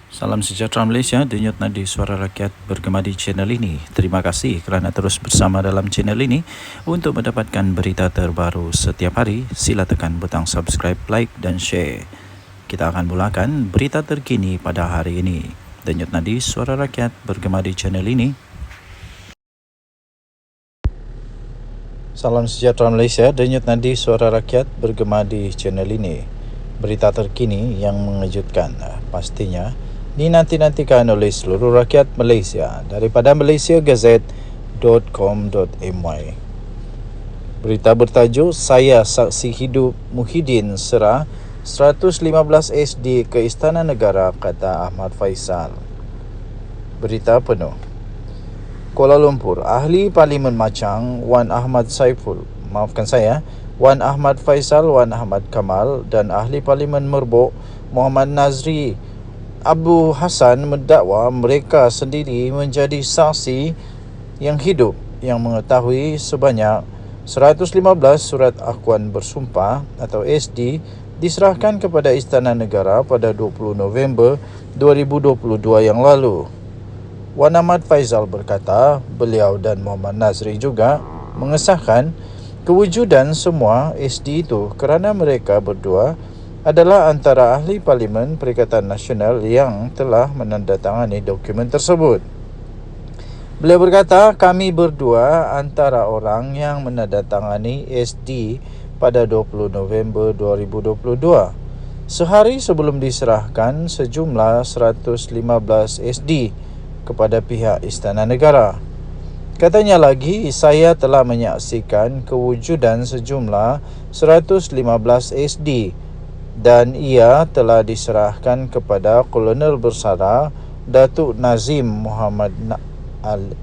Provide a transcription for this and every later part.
Salam sejahtera Malaysia, denyut nadi suara rakyat bergema di channel ini. Terima kasih kerana terus bersama dalam channel ini. Untuk mendapatkan berita terbaru setiap hari, sila tekan butang subscribe, like dan share. Kita akan mulakan berita terkini pada hari ini. Denyut nadi suara rakyat bergema di channel ini. Salam sejahtera Malaysia, denyut nadi suara rakyat bergema di channel ini. Berita terkini yang mengejutkan pastinya dinanti-nantikan oleh seluruh rakyat Malaysia daripada malaysiagazette.com.my. Berita bertajuk Saya Saksi Hidup Muhyiddin serah 115 SD ke Istana Negara, kata Ahmad Faisal. Berita penuh. Kuala Lumpur, Ahli Parlimen Machang Wan Ahmad Faisal, Wan Ahmad Kamal dan Ahli Parlimen Merbok Muhammad Nazri Abu Hassan mendakwa mereka sendiri menjadi saksi yang hidup yang mengetahui sebanyak 115 surat akuan bersumpah atau SD diserahkan kepada Istana Negara pada 20 November 2022 yang lalu. Wan Ahmad Faisal berkata beliau dan Muhammad Nazri juga mengesahkan kewujudan semua SD itu kerana mereka berdua adalah antara ahli Parlimen Perikatan Nasional yang telah menandatangani dokumen tersebut. Beliau berkata, kami berdua antara orang yang menandatangani SD pada 20 November 2022. Sehari sebelum diserahkan sejumlah 115 SD kepada pihak Istana Negara. Katanya lagi, saya telah menyaksikan kewujudan sejumlah 115 SD dan ia telah diserahkan kepada Kolonel Bersara Datuk Nazim Muhammad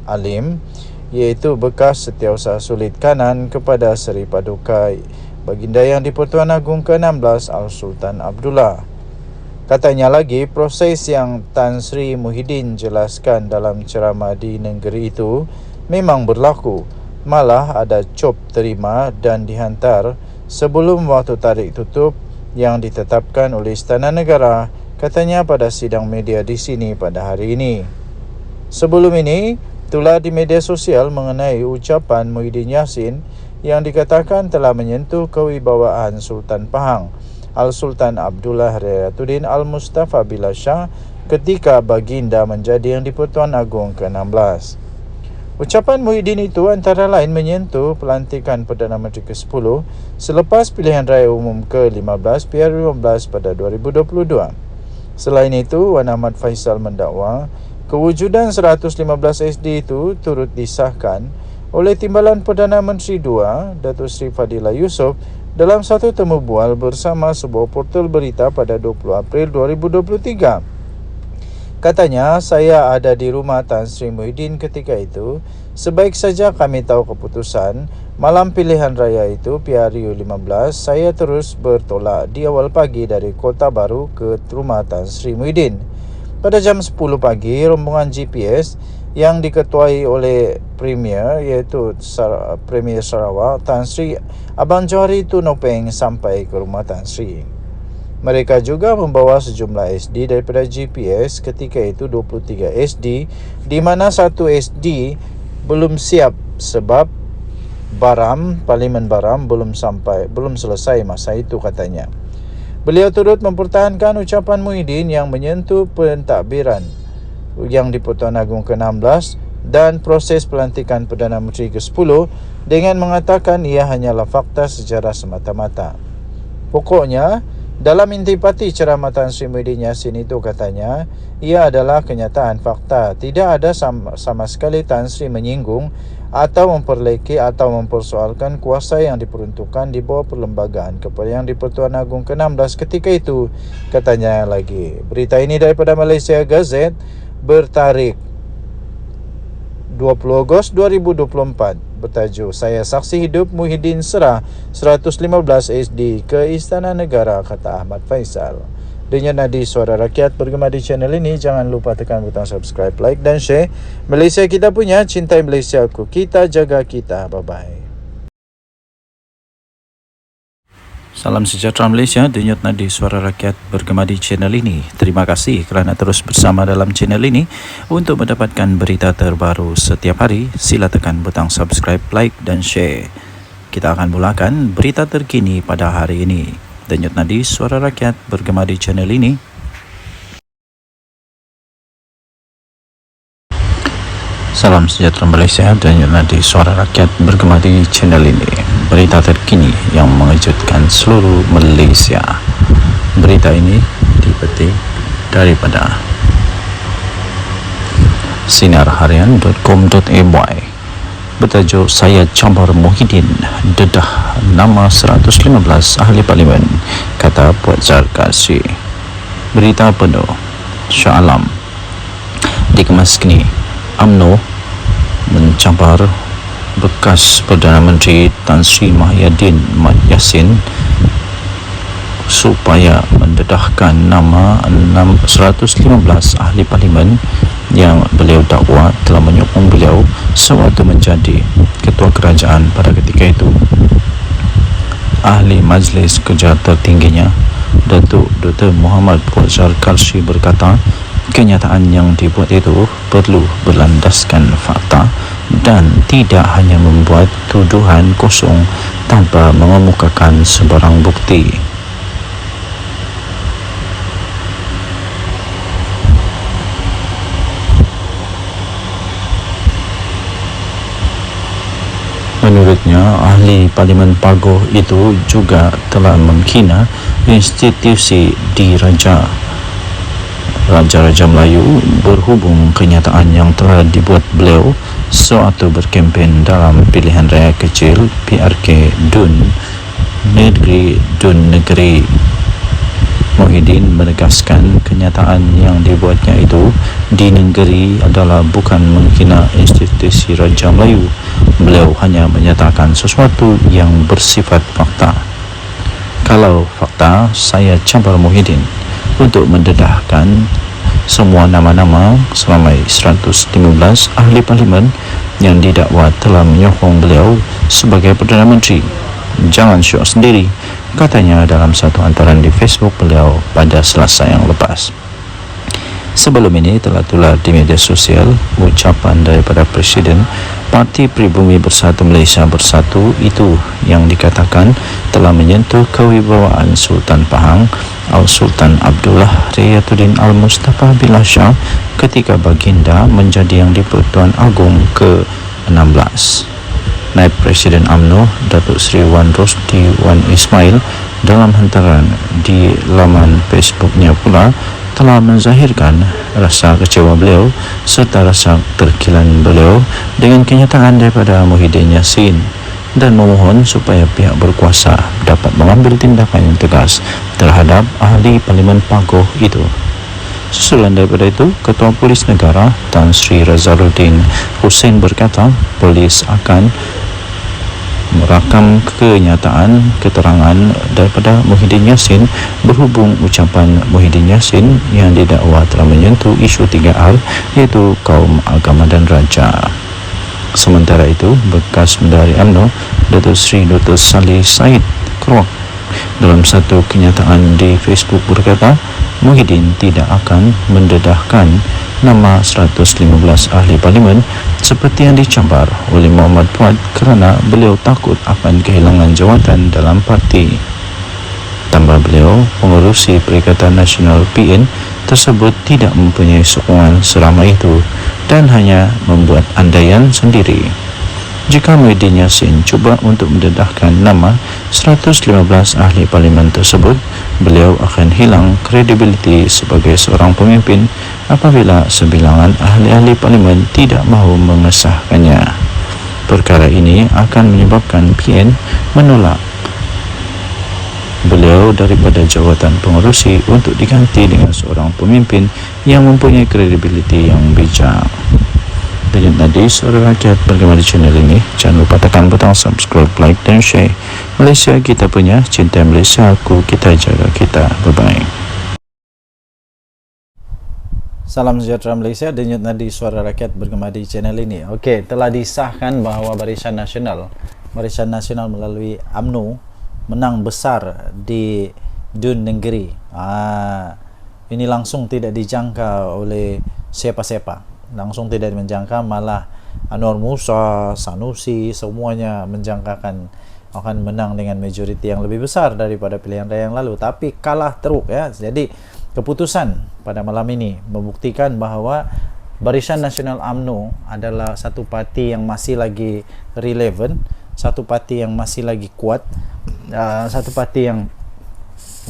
Alim, iaitu bekas Setiausaha Sulit Kanan kepada Seri Paduka Baginda Yang di-Pertuan Agong ke-16 Al-Sultan Abdullah. Katanya lagi, proses yang Tan Sri Muhyiddin jelaskan dalam ceramah di negeri itu memang berlaku. Malah ada cop terima dan dihantar sebelum waktu tarik tutup yang ditetapkan oleh Istana Negara, katanya pada sidang media di sini pada hari ini. Sebelum ini, tular di media sosial mengenai ucapan Muhyiddin Yassin yang dikatakan telah menyentuh kewibawaan Sultan Pahang, Al-Sultan Abdullah Riayatuddin Al-Mustafa Billah Shah ketika baginda menjadi Yang di-Pertuan Agong ke-16. Ucapan Muhyiddin itu antara lain menyentuh pelantikan Perdana Menteri ke-10 selepas pilihan raya umum ke-15 PR15 pada 2022. Selain itu, Wan Ahmad Faisal mendakwa kewujudan 115 SD itu turut disahkan oleh Timbalan Perdana Menteri II, Datuk Seri Fadilah Yusof, dalam satu temu bual bersama sebuah portal berita pada 20 April 2023. Katanya, saya ada di rumah Tan Sri Muhyiddin ketika itu. Sebaik saja kami tahu keputusan malam pilihan raya itu PRU 15, saya terus bertolak di awal pagi dari Kota Baru ke rumah Tan Sri Muhyiddin. Pada jam 10 pagi, rombongan GPS yang diketuai oleh Premier, iaitu Premier Sarawak Tan Sri Abang Johari Tunopeng, sampai ke rumah Tan Sri. Mereka juga membawa sejumlah SD daripada GPS, ketika itu 23 SD, di mana satu SD belum siap sebab Parlimen Baram belum selesai masa itu, katanya. Beliau turut mempertahankan ucapan Muhyiddin yang menyentuh pentadbiran Yang di-Pertuan Agong ke-16 dan proses pelantikan Perdana Menteri ke-10 dengan mengatakan ia hanyalah fakta sejarah semata-mata. Pokoknya, dalam intipati ceramah Tan Sri Muhyiddin Yassin itu, katanya, ia adalah kenyataan fakta. Tidak ada sama sekali Tan Sri menyinggung atau memperleki atau mempersoalkan kuasa yang diperuntukkan di bawah perlembagaan kepada Yang di-Pertuan Agong ke-16 ketika itu, katanya lagi. Berita ini daripada Malaysia Gazette bertarikh 20 Ogos 2024. Bertajuk Saya Saksi Hidup Muhyiddin serah 115 SD ke Istana Negara, kata Ahmad Faisal. Denyut nadi suara rakyat bergema di channel ini. Jangan lupa tekan butang subscribe, like dan share. Malaysia kita punya, cintai Malaysia aku. Kita jaga kita. Bye-bye. Salam sejahtera Malaysia, denyut nadi suara rakyat bergema di channel ini. Terima kasih kerana terus bersama dalam channel ini. Untuk mendapatkan berita terbaru setiap hari, sila tekan butang subscribe, like dan share. Kita akan mulakan berita terkini pada hari ini. Denyut nadi suara rakyat bergema di channel ini. Salam sejahtera Malaysia, denyut nadi suara rakyat bergema di channel ini. Berita terkini yang mengejutkan seluruh Malaysia. Berita ini dipetik daripada sinarharian.com.my bertajuk Saya Campar Muhyiddin dedah nama 115 ahli parlimen, kata Puan Zarkasi. Berita penuh Shah Alam dikemas kini. UMNO mencampar bekas Perdana Menteri Tan Sri Muhyiddin Mat Yassin supaya mendedahkan nama 115 ahli parlimen yang beliau dakwa telah menyokong beliau sewaktu menjadi ketua kerajaan pada ketika itu. Ahli Majlis Kerja tertingginya Datuk Dr. Muhammad Fawzal Karshi berkata, kenyataan yang dibuat itu perlu berlandaskan fakta dan tidak hanya membuat tuduhan kosong tanpa mengemukakan sebarang bukti. Menurutnya, ahli Parlimen Pagoh itu juga telah menghina institusi diraja Raja-Raja Melayu berhubung kenyataan yang telah dibuat beliau sewaktu berkempen dalam pilihan raya kecil PRK Dun Negeri. Muhyiddin menegaskan kenyataan yang dibuatnya itu di negeri adalah bukan menghina institusi Raja Melayu. Beliau hanya menyatakan sesuatu yang bersifat fakta. Kalau fakta, saya campar Muhyiddin untuk mendedahkan semua nama-nama selama 115 ahli parlimen yang didakwa telah menyokong beliau sebagai Perdana Menteri. Jangan syok sendiri, katanya dalam satu hantaran di Facebook beliau pada Selasa yang lepas. Sebelum ini telah tular di media sosial ucapan daripada Presiden Parti Pribumi Bersatu Malaysia Bersatu itu yang dikatakan telah menyentuh kewibawaan Sultan Pahang Al-Sultan Abdullah Riyatuddin Al-Mustafa Billah Shah ketika baginda menjadi Yang di-Pertuan Agong ke-16. Naib Presiden UMNO Datuk Seri Wan Rosdi Wan Ismail dalam hantaran di laman Facebooknya pula telah menzahirkan rasa kecewa beliau serta rasa terkilan beliau dengan kenyataan daripada Muhyiddin Yassin dan memohon supaya pihak berkuasa dapat mengambil tindakan yang tegas terhadap ahli Parlimen Pagoh itu. Susulan daripada itu, Ketua Polis Negara Tan Sri Razaluddin Hussein berkata polis akan merakam kenyataan keterangan daripada Muhyiddin Yassin berhubung ucapan Muhyiddin Yassin yang didakwa telah menyentuh isu 3R iaitu kaum, agama dan raja. Sementara itu, bekas Menteri UMNO Datuk Seri Dr. Salih Said Kroak dalam satu kenyataan di Facebook berkata Muhyiddin tidak akan mendedahkan nama 115 ahli parlimen seperti yang dicampar oleh Muhammad Fuad kerana beliau takut akan kehilangan jawatan dalam parti. Tambah beliau, pengerusi Perikatan Nasional PN tersebut tidak mempunyai sokongan selama itu dan hanya membuat andaian sendiri. Jika Muhyiddin Yassin cuba untuk mendedahkan nama 115 ahli parlimen tersebut, beliau akan hilang kredibiliti sebagai seorang pemimpin apabila sebilangan ahli-ahli parlimen tidak mahu mengesahkannya. Perkara ini akan menyebabkan PN menolak beliau daripada jawatan pengerusi untuk diganti dengan seorang pemimpin yang mempunyai kredibiliti yang bijak. Denyut nadi suara rakyat bergema di channel ini. Jangan lupa tekan butang subscribe, like dan share. Malaysia kita punya, cinta Malaysia aku, kita jaga kita. Bye-bye. Salam sejahtera Malaysia, denyut nadi suara rakyat bergema di channel ini. Okey, telah disahkan bahawa Barisan Nasional melalui UMNO menang besar di Dun Negeri. Ini langsung tidak dijangka oleh siapa-siapa, langsung tidak menjangka, malah Anwar Musa, Sanusi, semuanya menjangkakan akan menang dengan majoriti yang lebih besar daripada pilihan raya yang lalu, tapi kalah teruk ya. Jadi keputusan pada malam ini membuktikan bahawa Barisan Nasional UMNO adalah satu parti yang masih lagi relevan, satu parti yang masih lagi kuat, satu parti yang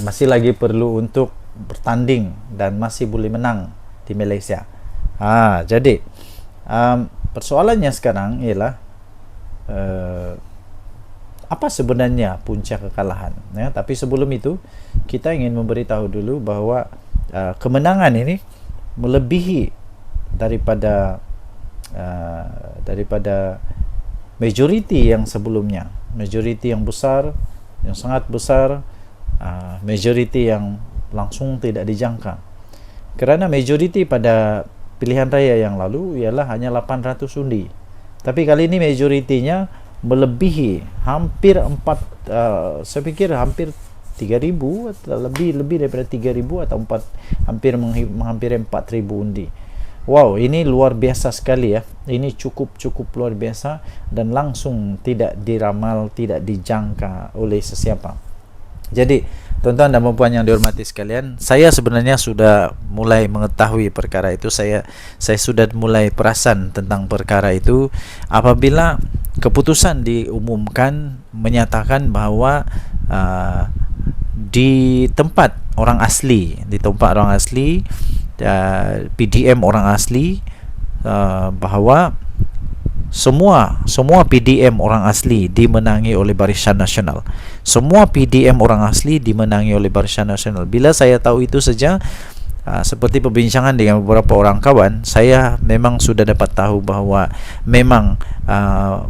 masih lagi perlu untuk bertanding dan masih boleh menang di Malaysia. Jadi persoalannya sekarang ialah apa sebenarnya punca kekalahan ya. Tapi sebelum itu kita ingin memberitahu dulu bahawa kemenangan ini melebihi daripada majoriti yang sebelumnya, majoriti yang besar, yang sangat besar, majoriti yang langsung tidak dijangka. Kerana majoriti pada pilihan raya yang lalu ialah hanya 800 undi, tapi kali ini majoritinya melebihi hampir saya pikir hampir 3,000 atau lebih daripada 3,000 atau hampir 4,000 undi. Wow, ini luar biasa sekali ya. Ini cukup luar biasa dan langsung tidak diramal, tidak dijangka oleh sesiapa. Jadi tuan-tuan dan puan yang dihormati sekalian, saya sebenarnya sudah mulai mengetahui perkara itu. Saya sudah mulai perasan tentang perkara itu apabila keputusan diumumkan menyatakan bahawa di tempat orang asli, PDM orang asli, bahawa semua PDM orang asli dimenangi oleh Barisan Nasional. Semua PDM orang asli dimenangi oleh Barisan Nasional. Bila saya tahu itu saja, seperti perbincangan dengan beberapa orang kawan, saya memang sudah dapat tahu bahawa memang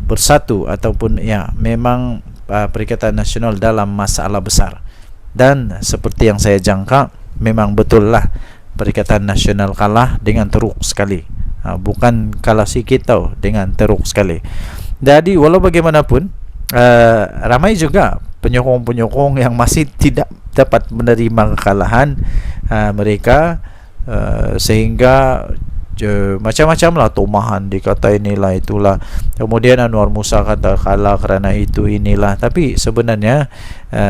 bersatu ataupun ya memang Perikatan Nasional dalam masalah besar. Dan seperti yang saya jangka, memang betul lah Perikatan Nasional kalah dengan teruk sekali. Bukan kalah sikit tau, dengan teruk sekali. Jadi walau bagaimanapun, ramai juga penyokong-penyokong yang masih tidak dapat menerima kekalahan mereka, sehingga macam-macam lah tomahan, dikata inilah itulah, kemudian Anwar Musa kata kalah kerana itu inilah. Tapi sebenarnya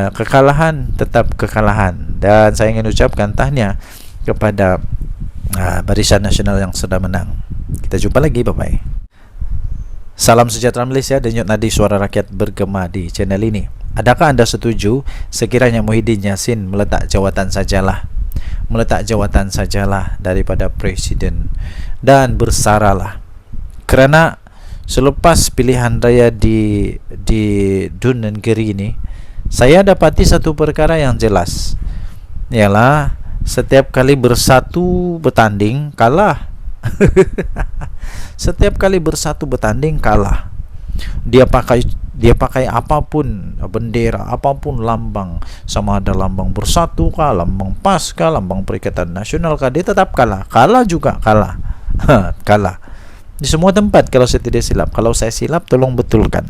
kekalahan tetap kekalahan, dan saya ingin ucapkan tahniah kepada Barisan Nasional yang sudah menang. Kita jumpa lagi, bye-bye. Salam sejahtera Malaysia, denyut nadi suara rakyat bergema di channel ini. Adakah anda setuju sekiranya Muhyiddin Yassin meletak jawatan sajalah daripada Presiden dan bersaralah? Kerana selepas pilihan raya di Dun Negeri ini, saya dapati satu perkara yang jelas, ialah setiap kali bersatu bertanding kalah. Setiap kali bersatu bertanding kalah. Dia pakai apapun bendera, apapun lambang, sama ada lambang Bersatu kah, lambang PAS kah, lambang Perikatan Nasional kah, dia tetap kalah. Kalah juga kalah. Kalah di semua tempat kalau saya tidak silap. Kalau saya silap tolong betulkan.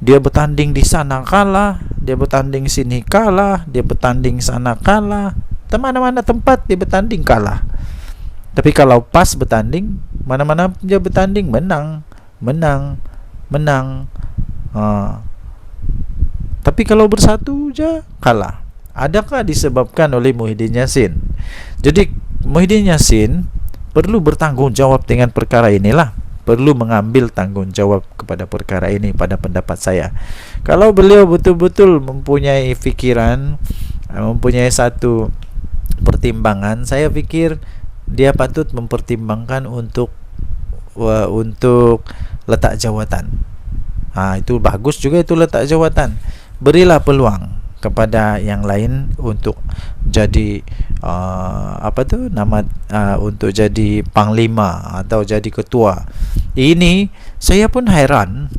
Dia bertanding di sana kalah, dia bertanding sini kalah, dia bertanding sana kalah, mana-mana tempat dia bertanding kalah. Tapi kalau PAS bertanding, mana-mana dia bertanding menang. Tapi kalau Bersatu je kalah. Adakah disebabkan oleh Muhyiddin Yassin? Jadi Muhyiddin Yassin perlu bertanggungjawab dengan perkara inilah, perlu mengambil tanggungjawab kepada perkara ini pada pendapat saya. Kalau beliau betul-betul mempunyai fikiran, mempunyai satu pertimbangan, saya fikir dia patut mempertimbangkan untuk letak jawatan. Itu bagus juga, itu letak jawatan. Berilah peluang kepada yang lain untuk jadi untuk jadi panglima atau jadi ketua. Ini saya pun heran,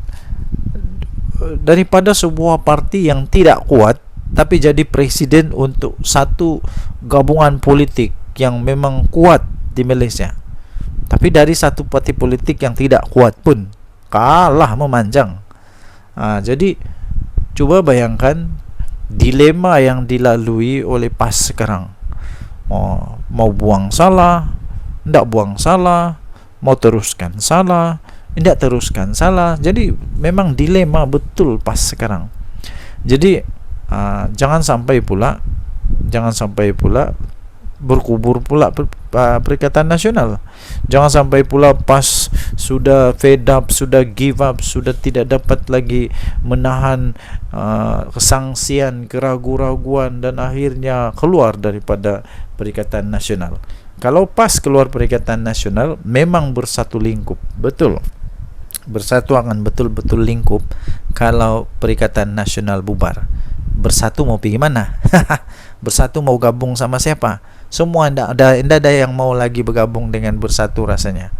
daripada sebuah parti yang tidak kuat tapi jadi presiden untuk satu gabungan politik yang memang kuat di Malaysia. Tapi dari satu parti politik yang tidak kuat pun kalah memanjang. Jadi cuba bayangkan dilema yang dilalui oleh PAS sekarang. Mau buang salah, tidak buang salah, mau teruskan salah, tidak teruskan salah. Jadi memang dilema betul PAS sekarang. Jadi jangan sampai pula berkubur pula Perikatan Nasional. Jangan sampai pula PAS sudah fed up, sudah give up, sudah tidak dapat lagi menahan kesangsian, keraguan-raguan, dan akhirnya keluar daripada Perikatan Nasional. Kalau PAS keluar Perikatan Nasional, memang bersatu lingkup, betul. Bersatu akan betul-betul lingkup. Kalau Perikatan Nasional bubar, bersatu mau pergi mana? Bersatu mau gabung sama siapa? Semua tidak ada yang mau lagi bergabung dengan bersatu rasanya.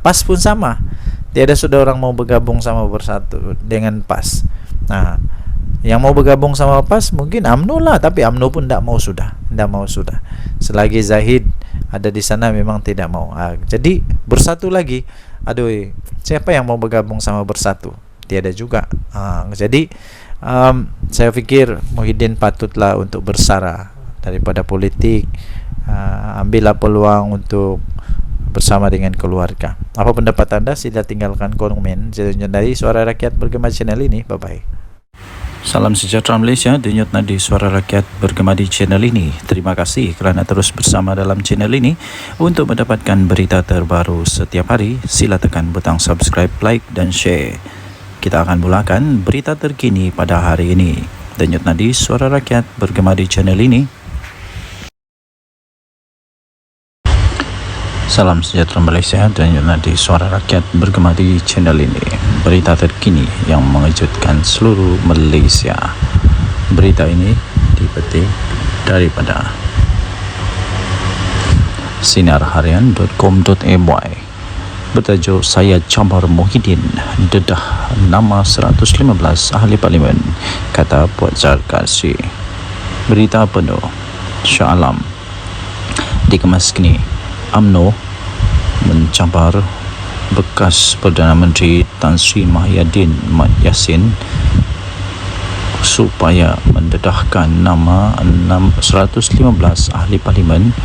PAS pun sama. Tiada sudah orang mau bergabung sama bersatu dengan PAS. Yang mau bergabung sama PAS mungkin UMNO lah, tapi UMNO pun tidak mau sudah. Selagi Zahid ada di sana memang tidak mau. Jadi bersatu lagi. Aduh, siapa yang mau bergabung sama bersatu? Tiada juga. Jadi saya pikir Muhyiddin patutlah untuk bersara daripada politik. Ambillah peluang untuk bersama dengan keluarga. Apa pendapat anda? Sila tinggalkan komen dari Suara Rakyat Bergema channel ini. Bye bye. Salam sejahtera Malaysia. Denyut nadi Suara Rakyat Bergema di channel ini. Terima kasih kerana terus bersama dalam channel ini. Untuk mendapatkan berita terbaru setiap hari, sila tekan butang subscribe, like dan share. Kita akan mulakan berita terkini pada hari ini. Denyut nadi Suara Rakyat Bergema di channel ini. Salam sejahtera Malaysia, denyut nadi Suara Rakyat Bergema di channel ini. Berita terkini yang mengejutkan seluruh Malaysia. Berita ini dipetik daripada sinarharian.com.my bertajuk Saya Cabar Muhyiddin dedah nama 115 ahli parlimen, kata Puan Zarkasi. Berita penuh Shah Alam dikemas kini. UMNO mencabar bekas Perdana Menteri Tan Sri Muhyiddin Mat Yassin supaya mendedahkan nama 115 ahli parlimen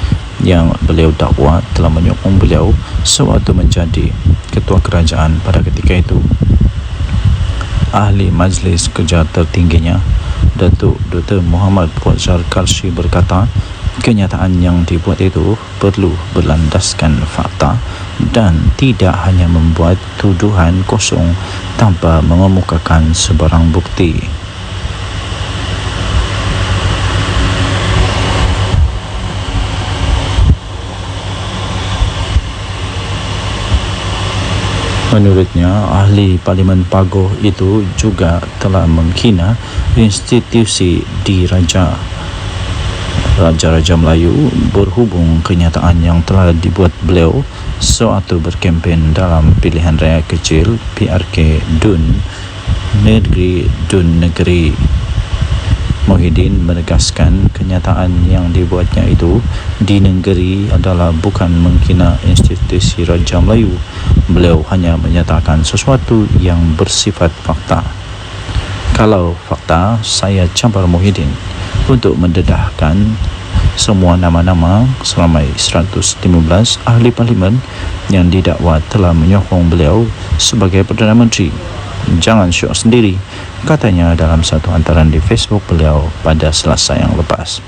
yang beliau dakwa telah menyokong beliau sewaktu menjadi ketua kerajaan pada ketika itu. Ahli Majlis Kerja tertingginya, Datuk Dr. Muhammad Puan Zarkasi berkata, kenyataan yang dibuat itu perlu berlandaskan fakta dan tidak hanya membuat tuduhan kosong tanpa mengemukakan sebarang bukti. Menurutnya, ahli Parlimen Pagoh itu juga telah menghina institusi diraja Raja-Raja Melayu berhubung kenyataan yang telah dibuat beliau sewaktu berkempen dalam pilihan raya kecil PRK Dun Negeri. Muhyiddin menegaskan kenyataan yang dibuatnya itu di negeri adalah bukan menghina institusi Raja Melayu. Beliau hanya menyatakan sesuatu yang bersifat fakta. Kalau fakta, saya cabar Muhyiddin untuk mendedahkan semua nama-nama selama 115 ahli parlimen yang didakwa telah menyokong beliau sebagai Perdana Menteri. Jangan syok sendiri, katanya dalam satu hantaran di Facebook beliau pada Selasa yang lepas.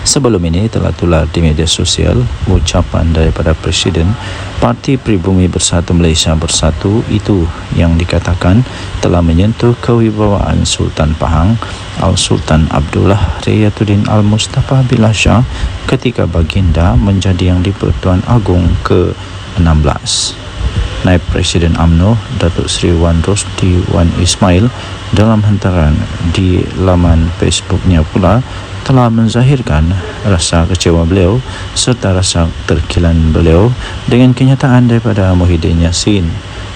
Sebelum ini telah tular di media sosial ucapan daripada Presiden Parti Pribumi Bersatu Malaysia Bersatu itu yang dikatakan telah menyentuh kewibawaan Sultan Pahang Al-Sultan Abdullah Riyatuddin Al-Mustafa Billah Shah ketika baginda menjadi Yang di-Pertuan Agong ke-16. Naib Presiden UMNO Datuk Seri Wan Rosdi Wan Ismail dalam hantaran di laman Facebooknya pula telah menzahirkan rasa kecewa beliau serta rasa terkilan beliau dengan kenyataan daripada Muhyiddin Yassin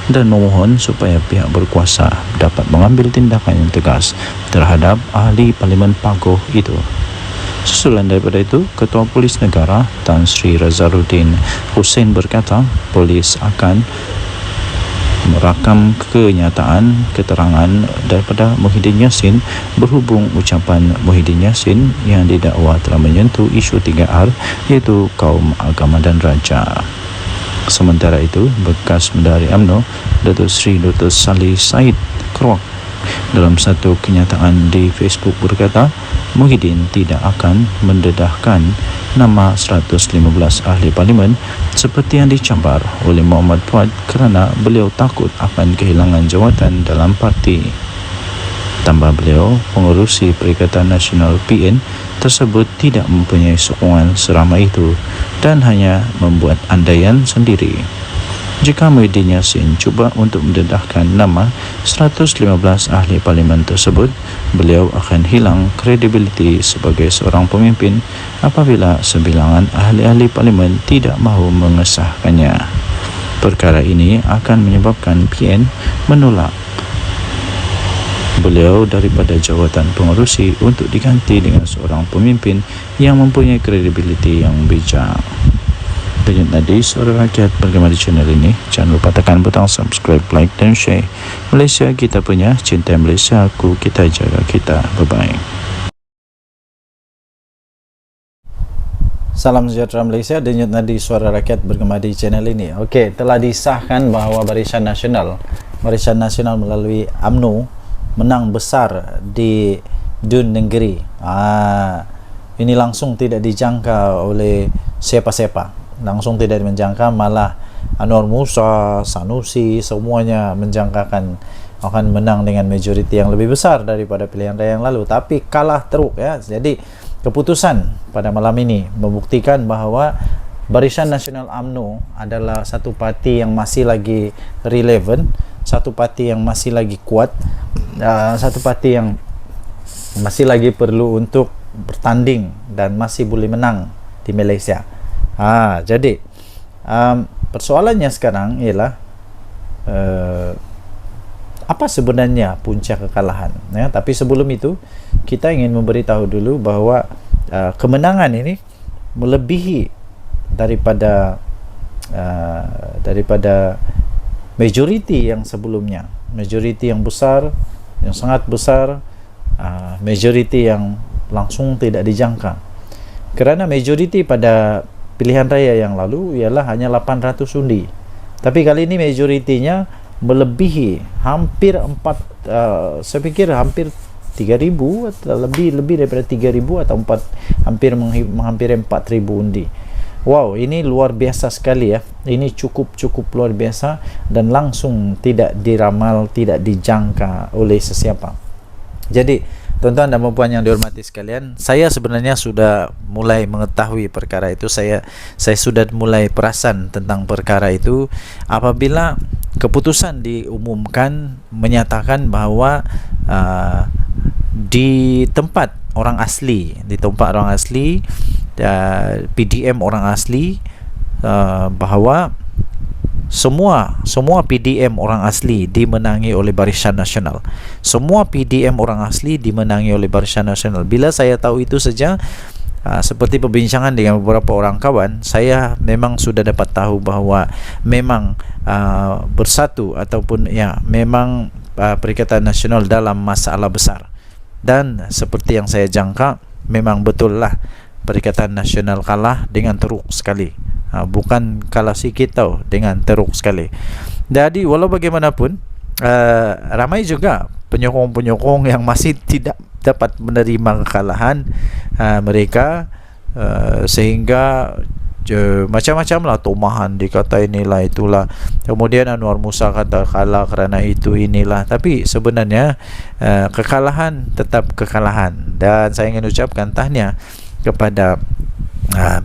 dan memohon supaya pihak berkuasa dapat mengambil tindakan yang tegas terhadap ahli Parlimen Pagoh itu. Susulan daripada itu, Ketua Polis Negara Tan Sri Razaluddin Hussein berkata polis akan merakam kenyataan keterangan daripada Muhyiddin Yassin berhubung ucapan Muhyiddin Yassin yang didakwa telah menyentuh isu 3R iaitu kaum, agama dan raja. Sementara itu, bekas Menteri UMNO Datuk Seri Dr. Salih Said Keruak dalam satu kenyataan di Facebook berkata Muhyiddin tidak akan mendedahkan nama 115 ahli parlimen seperti yang dicabar oleh Muhammad Fuad kerana beliau takut akan kehilangan jawatan dalam parti. Tambah beliau, pengerusi Perikatan Nasional PN tersebut tidak mempunyai sokongan seramai itu dan hanya membuat andaian sendiri. Jika Muhyiddin Yassin cuba untuk mendedahkan nama 115 ahli parlimen tersebut, beliau akan hilang kredibiliti sebagai seorang pemimpin apabila sebilangan ahli-ahli parlimen tidak mahu mengesahkannya. Perkara ini akan menyebabkan PN menolak beliau daripada jawatan pengerusi untuk diganti dengan seorang pemimpin yang mempunyai kredibiliti yang bijak. Denyut nadi suara rakyat bergema di channel ini. Jangan lupa tekan butang subscribe, like dan share. Malaysia kita punya, cinta Malaysia aku, kita jaga kita. Bye-bye. Salam sejahtera Malaysia. Denyut nadi suara rakyat bergema di channel ini. Okey, telah disahkan bahawa Barisan Nasional melalui UMNO menang besar di Dun Negeri. Ini langsung tidak dijangka oleh siapa-siapa. Langsung tidak menjangka, malah Anwar Musa, Sanusi, semuanya menjangkakan akan menang dengan majoriti yang lebih besar daripada pilihan raya yang lalu, tapi kalah teruk ya. Jadi keputusan pada malam ini membuktikan bahawa Barisan Nasional UMNO adalah satu parti yang masih lagi relevan, satu parti yang masih lagi kuat, satu parti yang masih lagi perlu untuk bertanding dan masih boleh menang di Malaysia. Jadi persoalannya sekarang ialah apa sebenarnya punca kekalahan ya? Tapi sebelum itu kita ingin memberitahu dulu bahawa kemenangan ini melebihi daripada majoriti yang sebelumnya, majoriti yang besar, yang sangat besar, majoriti yang langsung tidak dijangka. Kerana majoriti pada pilihan raya yang lalu ialah hanya 800 undi, tapi kali ini majoritinya melebihi hampir saya fikir hampir 3,000 atau lebih daripada 3,000 atau hampir 4,000 undi. Wow, ini luar biasa sekali ya. Ini cukup luar biasa dan langsung tidak diramal, tidak dijangka oleh sesiapa. Jadi tuan-tuan dan puan yang dihormati sekalian, saya sebenarnya sudah mulai mengetahui perkara itu. Saya sudah mulai perasan tentang perkara itu apabila keputusan diumumkan menyatakan bahawa di tempat orang asli, PDM orang asli, bahawa semua PDM orang asli dimenangi oleh Barisan Nasional. Semua PDM orang asli dimenangi oleh Barisan Nasional. Bila saya tahu itu saja, seperti perbincangan dengan beberapa orang kawan, saya memang sudah dapat tahu bahawa memang bersatu ataupun ya memang Perikatan Nasional dalam masalah besar. Dan seperti yang saya jangka, memang betul lah Perikatan Nasional kalah dengan teruk sekali. Bukan kalah sikit tau, dengan teruk sekali. Jadi walau bagaimanapun ramai juga penyokong-penyokong yang masih tidak dapat menerima kekalahan mereka, sehingga macam-macam lah tomahan, dikata inilah itulah, kemudian Anwar Musa kata kalah kerana itu inilah. Tapi sebenarnya kekalahan tetap kekalahan, dan saya ingin ucapkan tahniah kepada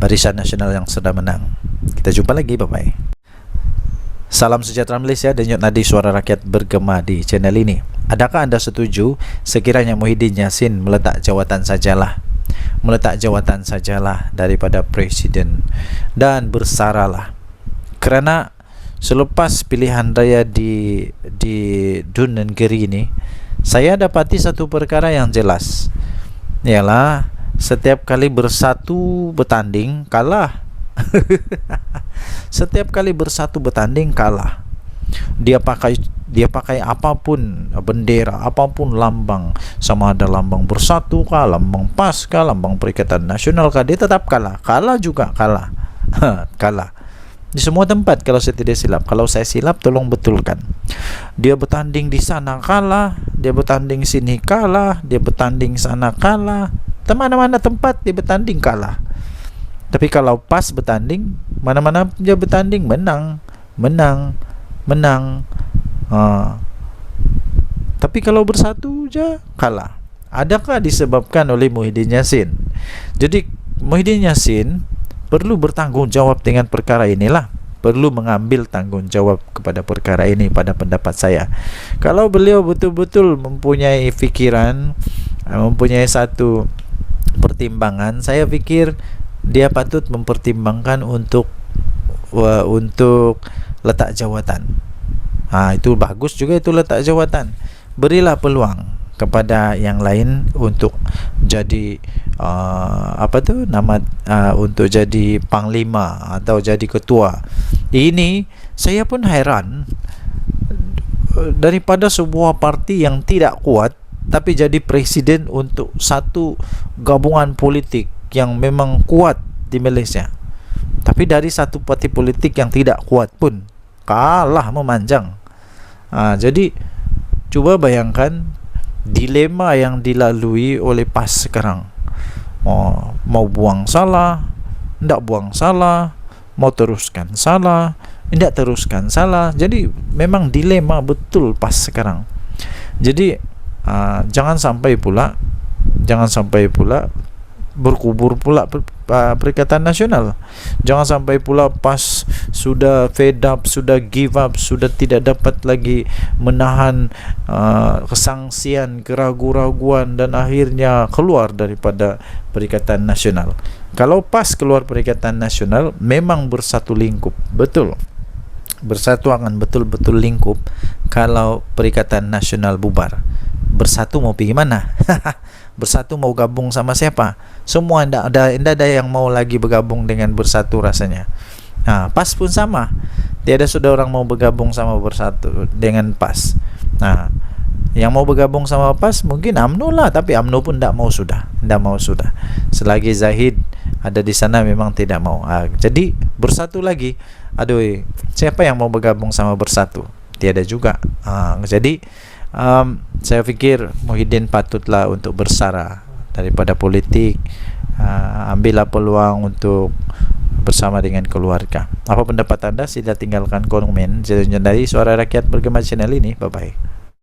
Barisan Nasional yang sudah menang. Kita jumpa lagi, bye-bye. Salam sejahtera Malaysia. Denyut nadi suara rakyat bergema di channel ini. Adakah anda setuju sekiranya Muhyiddin Yassin meletak jawatan sajalah daripada Presiden dan bersaralah? Kerana selepas pilihan raya di Dun Negeri ini, saya dapati satu perkara yang jelas, ialah setiap kali bersatu bertanding kalah. Setiap kali bersatu bertanding kalah. Dia pakai apapun bendera, apapun lambang, sama ada lambang Bersatu kah, lambang PAS kah, lambang Perikatan Nasional kah, dia tetap kalah juga kalah. Kalah di semua tempat kalau saya tidak silap. Kalau saya silap tolong betulkan. Dia bertanding di sana kalah, dia bertanding sini kalah, dia bertanding sana kalah, mana-mana tempat dia bertanding kalah. Tapi kalau PAS bertanding, mana-mana dia bertanding menang. Tapi kalau Bersatu je kalah. Adakah disebabkan oleh Muhyiddin Yassin? Jadi Muhyiddin Yassin perlu bertanggung jawab dengan perkara inilah, perlu mengambil tanggung jawab kepada perkara ini pada pendapat saya. Kalau beliau betul-betul mempunyai fikiran, mempunyai satu pertimbangan, saya pikir dia patut mempertimbangkan untuk letak jawatan. Itu bagus juga, itu letak jawatan. Berilah peluang kepada yang lain untuk jadi untuk jadi panglima atau jadi ketua. Ini saya pun heran, daripada sebuah parti yang tidak kuat tapi jadi presiden untuk satu gabungan politik yang memang kuat di Malaysia. Tapi dari satu parti politik yang tidak kuat pun kalah memanjang. Jadi cuba bayangkan dilema yang dilalui oleh PAS sekarang. Mau buang salah, tidak buang salah, mau teruskan salah, tidak teruskan salah. Jadi memang dilema betul PAS sekarang. Jadi jangan sampai pula berkubur pula Perikatan Nasional. Jangan sampai pula PAS sudah fed up, sudah give up, sudah tidak dapat lagi menahan kesangsian, keraguan-raguan, dan akhirnya keluar daripada Perikatan Nasional. Kalau PAS keluar Perikatan Nasional, memang bersatu lingkup, betul. Bersatu akan betul-betul lingkup. Kalau Perikatan Nasional bubar, Bersatu mau pergi mana? Bersatu mau gabung sama siapa? Semua tidak ada yang mau lagi bergabung dengan Bersatu rasanya. PAS pun sama. Tiada sudah orang mau bergabung sama Bersatu dengan PAS. Yang mau bergabung sama PAS mungkin UMNO lah, tapi UMNO pun tidak mau sudah. Selagi Zahid ada di sana memang tidak mau. Jadi Bersatu lagi. Aduh, siapa yang mau bergabung sama Bersatu? Tiada juga. Jadi saya pikir Muhyiddin patutlah untuk bersara daripada politik. Ambillah peluang untuk bersama dengan keluarga. Apa pendapat anda? Sila tinggalkan komen. Saya dari Suara Rakyat Bergema channel ini. Bye bye.